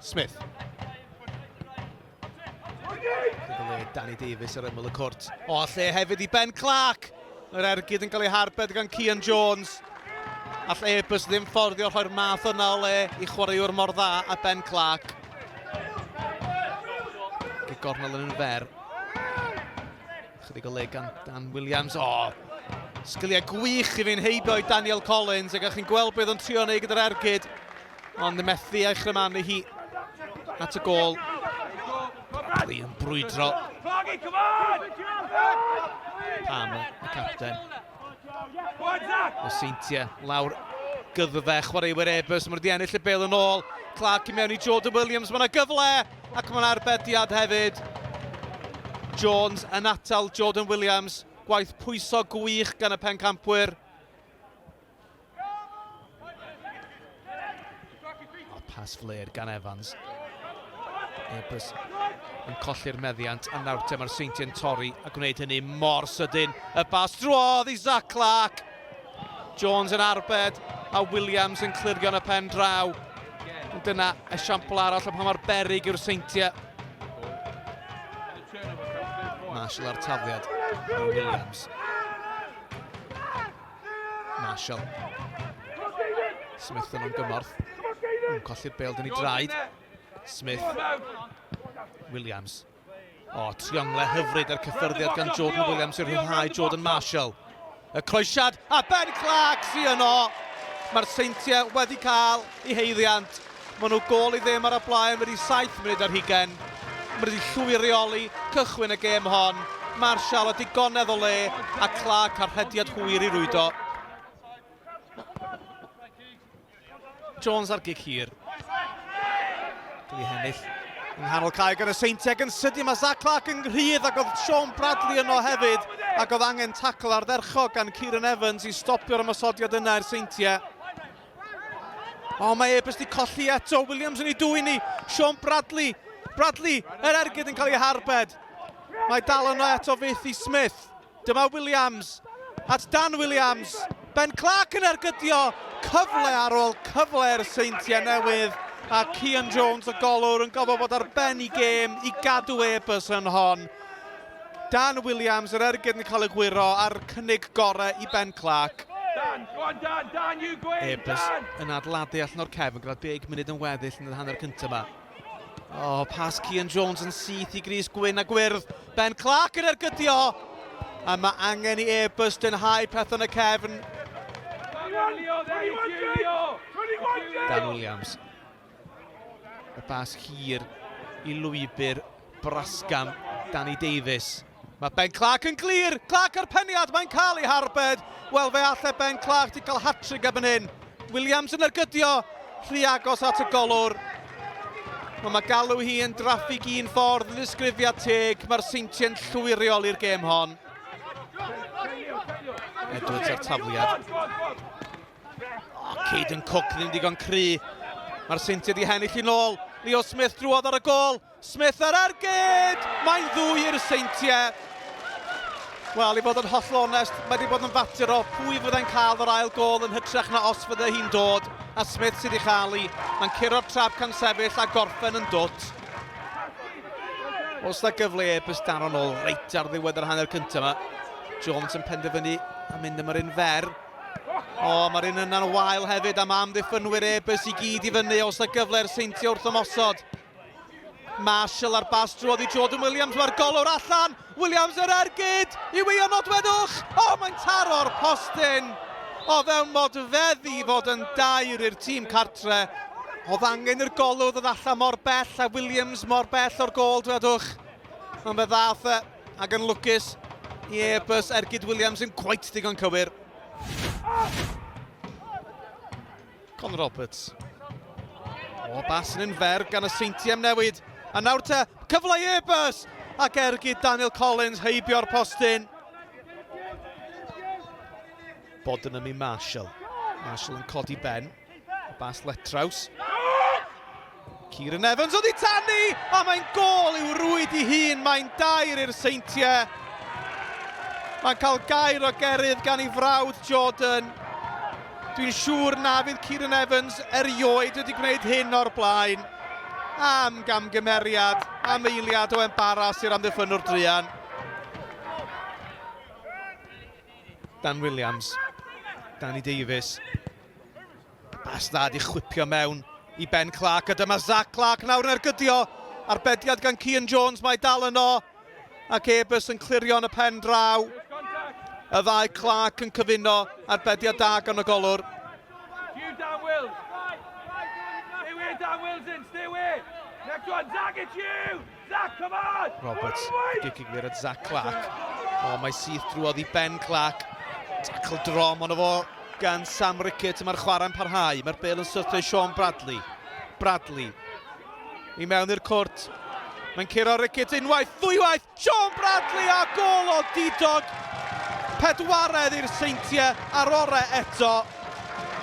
Smith. Danny Davies ar ymyl y cwrt. O, lle hefyd i Ben Clark. Yr ergyd yn cael ei harbed gan Cian Jones. All Airbus ddim fforddio rhoi'r math yna o le i chwaraewr mor dda a Ben Clark. Gornel yn fer. Chydig o le gan Dan Williams. O, sgiliau gwych i fi'n heibio i Daniel Collins. Ac chi'n gweld beth o'n trio neu gyda'r ergyd. Ond y methu eich rymanu hi at y gol. Bradley yn brwydro. Pam, y capten. Y Seintiau lawr gyddfe chwaraewyr Airbus. Mae'r di ennill y bel yn ôl. Clark i mewn i Jordan Williams. Mae yna gyfle ac mae'n arbediad hefyd. Jones yn atal Jordan Williams. Gwaith pwyso gwych gan y pencampwyr. Pas flair gan Evans. Airbus yn colli'r meddiant a nawr te mae'r Seintiau'n torri a gwneud hynny mor sydyn. Y bas drwodd i Zach Clark. Jones yn arbed a Williams yn clirio yn y pen draw. Dyna esiampl arall am pa mor beryg yw'r Seintiau. Marshall ar tafliad. Williams. Marshall. Smith yn o'n gymorth. Colli'r bêl dyn ni draed. Smith. Williams. O, trionglau hyfryd ar cyffyrddiad gan Jordan Williams i'r rhyddhau Jordan Marshall. Y croesiad a Ben Clark sy'n yno. Mae'r Seintiau wedi cael eu heiddiant. Maen nhw gol i ddim ar y blaen, wedi 7 munud ar hugen. Mae wedi llwyrioli cychwyn y gêm hon. Marshall a digonedd o le a Clark ar hediad hwyr i rwydo. Jones ar gig hir. Dwi hennill yng nghanol cae gan y Seintiau yn sydyn. Mae Zach Clark yn rhydd ac oedd Sean Bradley yno hefyd. Ac oedd angen tacl ardderchog gan Kieran Evans i stopio'r ymosodiad yna i'r Seintiau. O, mae Airbus di colli eto. Williams yn ei dwy ni. Sean Bradley. Bradley, yr ergyd yn cael ei harbed. Mae dal yno eto fyth i Smith. Dyma Williams. At Dan Williams. Ben Clark yn ergydio. Cyfle ar ôl cyfle i'r Seintiau Newydd. A Cian Jones y golwr yn gofio bod ar ben i gêm i gadw Airbus yn hon. Dan Williams, yr ergyd yn cael ei gwiro ar cynnig gorau i Ben Clark. Airbus yn adeiladu allan o'r cefn gyda 10 munud yn weddill yn y hanner cyntaf yma. O, pas Cian Jones yn syth i gris gwyn a gwyrdd. Ben Clark yn ergydio. A mae angen i Airbus dynhau peth yn y cefn. Dan Williams. Y bas hir i lwybr brasgam Danny Davies. Mae Ben Clark yn glir. Clark ar peniad, mae'n cael ei harbed. Wel, fe allai Ben Clark di cael hat-trick ebyn hyn. Williams yn ergydio. Rhy agos at y golwr. Mae galw hi yn draffig un ffordd yn ddisgrifiad teg. Mae'r Seintiau'n llwyrioli'r gêm hon. Edwards ar tafliad. Caden Cook ddim digon cry. Mae'r Seintiau di hennill i nôl. Leo Smith drwodd ar y gol. Smith ar ergyd! Mae'n ddwy i'r Seintiau. Wel, i fod yn holl onest, mae wedi bod yn fater o pwy fyddai'n cael o'r ail gol yn hytrach na os fydde hi'n dod. A Smith sydd wedi chael hi. Mae'n curo'r trap can sefyll a gorffen yn dwt. Os da gyfle Airbus dan o'n ôl reit ar ddiwedd yr hanner cyntaf yma. Jones yn penderfynu a mynd am yr un fer. O, mae'r un yna'n wael hefyd am amddiffynwyr Airbus i gyd i fyny os da gyfle'r Seintiau wrth ymosod. Marshall ar bas drodd i Jordan Williams, mae'r golwr allan. Williams yr ergyd, i wio nodweddwch. O, mae'n taro'r postyn. O, fewn mod feddi fod yn dair i'r tîm cartre. Oedd angen i'r golwr ddod allan mor bell a Williams mor bell o'r gol, dwedwch. Ond fe ddath ac yn lwcus i Airbus ergyd Williams yn gwaith digon cywir. Con Roberts. O, bas yn fer gan y Seintiau Newydd. A nawr te, cyfle i Airbus ac ergyd Daniel Collins heibio'r postyn. Bodden i Marshall. Marshall yn codi ben. Bas Letraws. Kieran Evans oedd i tannu, a mae'n gol i'w rwyd i hun. Mae'n dair i'r Seintiau. Mae'n cael gair o gerydd gan ei frawd Jordan. Dwi'n siŵr na fydd Kieran Evans erioed wedi gwneud hyn o'r blaen. am gamgymeriad, am eiliad o embaras i'r amddiffynwr druan. Dan Williams, Danny Davies. Bastad i chwipio mewn i Ben Clark, a dyma Zach Clark nawr yn ergydio. Arbediad gan Cian Jones, mae dal yno. Ac Airbus yn clirio yn y pen draw. Y ddau Clark yn cyfuno, arbediad da gan y golwr. Roberts, gigigwyr at Zach Clark. O, mae syth drwodd i Ben Clark. Tackle drom ond fo gan Sam Rickett, mae'r chwarae'n parhau. Mae'r bel yn syrthio Sean Bradley. Bradley. I mewn i'r cwrt. Mae'n curo Rickett unwaith, ddwywaith. Sean Bradley a gol o didog. Pedwaredd i'r Seintiau ar orau eto.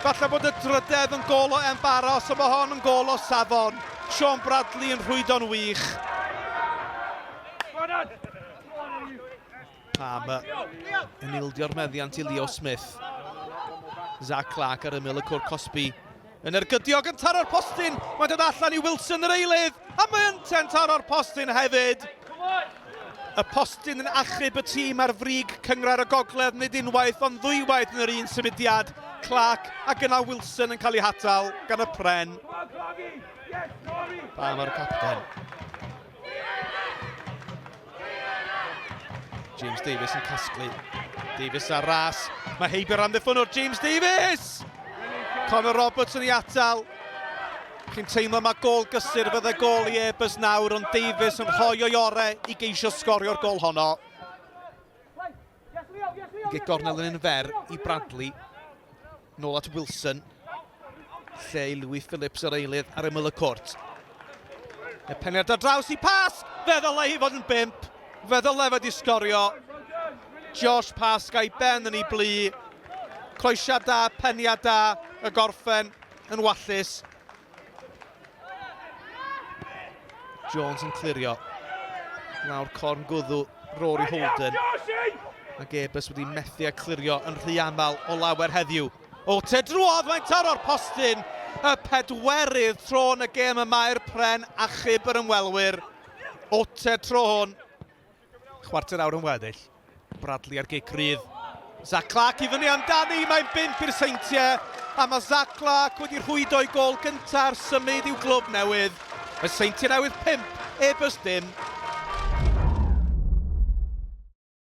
Falle bod y drydedd yn gol o embaros, o mae hon yn gol o safon. Sean Bradley yn rhwydo'n wych. Am yn ildio'r meddiant i Leo Smith. Zach Clark ar ymyl y cwr Cosby. Yn ergydiog yn taro'r postyn. Mae'n dod allan i Wilson yr eilydd. A mae'n taro'r postyn hefyd. Y postyn yn achub y tîm ar frig cyngor y gogledd, nid unwaith ond ddwywaith yn yr un symudiad. Clark ac yna Wilson yn cael ei hatal gan y pren. Pam ar y capten. James Davies yn casglu. Davies ar ras. Mae heibio'r amddiffynwr James Davies! Conor Roberts yn ei atal. Chi'n teimlo mae gol gysur fydde gol i Airbus nawr, ond Davies yn rhoi o'i orau i geisio sgorio'r gol honno. Ge gornel yn unfer i Bradley. Nôl at Wilson. Lle i Louis Phillips yr eilydd ar ymyl y cwrt. Y penniad ar draws i pas. Feddwl ei fod yn 5. Feddwl lefyd i sgorio. Josh Pasgai ben yn ei blu. Croesiad da, penniad da, y gorffen yn wallus. Jones yn clirio. Nawr corn gwddw Rory Holden. Ac Airbus wedi methu a clirio yn rhy aml o lawer heddiw. O te drwodd, mae'n taro'r postyn. Y pedwerydd tro yn y gêm yma i'r pren achub yr ymwelwyr. O te tro hwn. Chwarter awr yn weddill. Bradley ar gigrydd. Zach Clark i fyny amdani, mae'n 5 i'r Seintiau. A mae Zach Clark wedi rhwydo'i gol gynta'r symud i'w glwb newydd. Y Seintiau newydd 5, Airbus dim.